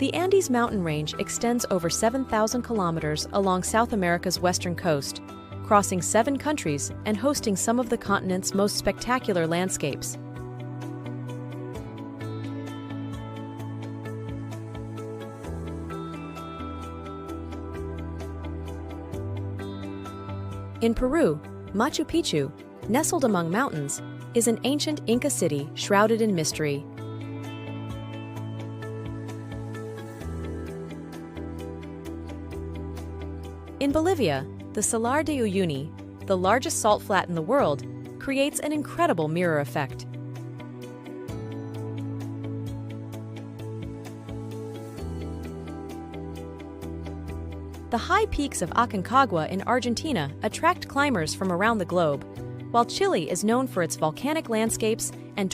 The Andes mountain range extends over 7,000 kilometers along South America's western coast, crossing 7 countries and hosting some of the continent's most spectacular landscapes. In Peru, Machu Picchu, nestled among mountains, is an ancient Inca city shrouded in mystery. In Bolivia, the Salar de Uyuni, the largest salt flat in the world, creates an incredible mirror effect. The high peaks of Aconcagua in Argentina attract climbers from around the globe, while Chile is known for its volcanic landscapes